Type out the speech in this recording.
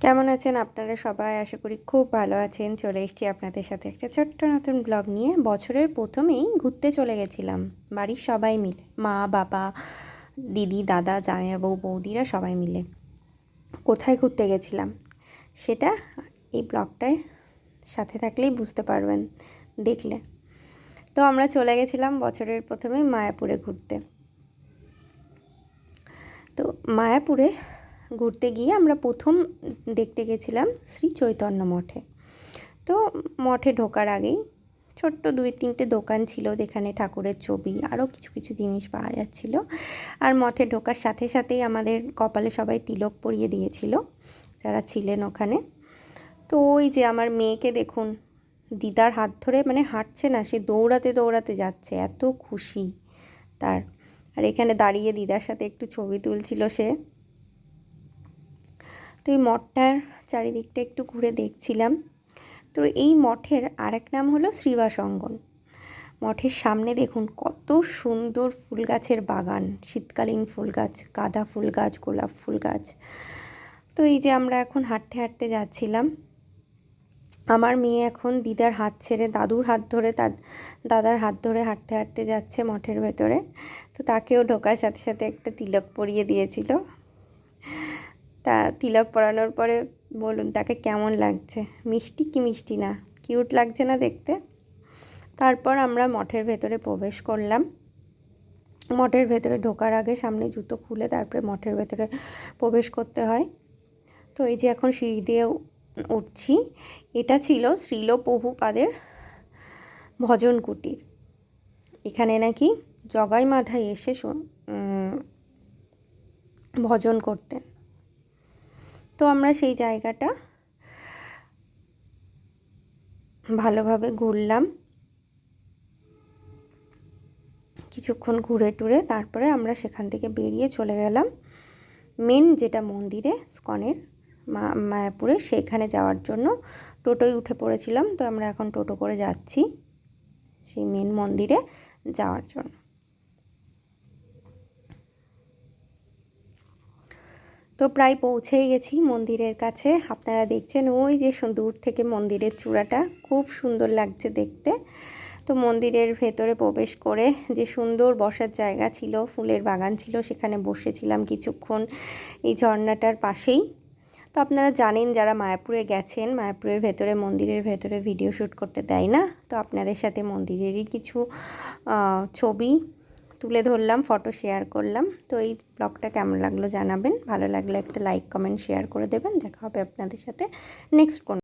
কেমন আছেন আপনারা সবাই? আশা করি খুব ভালো আছেন। চলে এসেছি আপনাদের সাথে একটা ছোট্ট নতুন ব্লগ নিয়ে। বছরের প্রথমেই ঘুরতে চলে গেছিলাম বাড়ির সবাই মিলে। মা, বাবা, দিদি, দাদা, জামাইবাবু, বৌদিরা সবাই মিলে। কোথায় ঘুরতে গেছিলাম সেটা এই ব্লগটায় সাথে থাকলেই বুঝতে পারবেন দেখলে। তো আমরা চলে গেছিলাম বছরের প্রথমেই মায়াপুরে ঘুরতে। তো মায়াপুরে ঘুরতে গিয়ে আমরা প্রথম দেখতে গেছিলাম শ্রী চৈতন্য মঠে। তো মঠে ঢোকার আগেই ছোট্ট 2-3টে দোকান ছিল যেখানে ঠাকুরের ছবি আরও কিছু কিছু জিনিস পাওয়া যাচ্ছিল। আর মঠে ঢোকার সাথে সাথেই আমাদের কপালে সবাই তিলক পরিয়ে দিয়েছিল যারা ছিলেন ওখানে। তো ওই যে আমার মেয়েকে দেখুন, দিদার হাত ধরে মানে হাঁটছে না, সে দৌড়াতে দৌড়াতে যাচ্ছে, এত খুশি তার। আর এখানে দাঁড়িয়ে দিদার সাথে একটু ছবি তুলছিল সে। তো এই মঠটার চারিদিকটা একটু ঘুরে দেখছিলাম। তো এই মঠের আরেক নাম হলো শ্রীবাস অঙ্গন। মঠের সামনে দেখুন কত সুন্দর ফুল গাছের বাগান, শীতকালীন ফুল গাছ, গাঁদা ফুল গাছ, গোলাপ ফুল গাছ। তো এই যে আমরা এখন হাঁটতে হাঁটতে যাচ্ছিলাম। আমার মেয়ে এখন দিদার হাত ছেড়ে দাদুর হাত ধরে, তার দাদার হাত ধরে হাঁটতে হাঁটতে যাচ্ছে মঠের ভেতরে। তো তাকেও ঢোকার সাথে সাথে একটা তিলক পরিয়ে দিয়েছিল। তা তিলক পরানোর পরে বলুন তাকে কেমন লাগছে, মিষ্টি কি মিষ্টি না, কিউট লাগছে না দেখতে? তারপর আমরা মঠের ভেতরে প্রবেশ করলাম। মঠের ভেতরে ঢোকার আগে সামনে জুতো খুলে তারপরে মঠের ভেতরে প্রবেশ করতে হয়। তো এই যে এখন সিঁড়ি দিয়ে উঠছি। এটা ছিল শ্রীল প্রভুপাদের ভজন কুটির। এখানে নাকি জগাই মাধাই এসে ভজন করতেন। তো আমরা সেই জায়গাটা ভালোভাবে ঘুরলাম, কিছুক্ষণ ঘুরে টুরে তারপরে আমরা সেখান থেকে বেরিয়ে চলে গেলাম মেন যেটা মন্দিরে ইস্কনের মায়াপুরে, সেখানে যাওয়ার জন্য টোটোয় উঠে পড়েছিলাম। তো আমরা এখন টোটো করে যাচ্ছি সেই মেন মন্দিরে যাওয়ার জন্য। তো প্রায় পৌঁছেই গেছি মন্দিরের কাছে। আপনারা দেখছেন ওই যে দূর থেকে মন্দিরের চূড়াটা খুব সুন্দর লাগছে দেখতে। তো মন্দিরের ভেতরে প্রবেশ করে যে সুন্দর বসার জায়গা ছিল, ফুলের বাগান ছিল, সেখানে বসেছিলাম কিছুক্ষণ এই ঝর্ণাটার পাশেই। তো আপনারা জানেন যারা মায়াপুরে গেছেন, মায়াপুরের ভেতরে মন্দিরের ভেতরে ভিডিও শ্যুট করতে দেয় না। তো আপনাদের সাথে মন্দিরেরই কিছু ছবি তুলে ধরলাম, ফটো শেয়ার করলাম। তো এই ব্লগটা কেমন লাগলো জানাবেন, ভালো লাগলে একটা লাইক কমেন্ট শেয়ার করে দেবেন। দেখা হবে আপনাদের সাথে নেক্সট কোন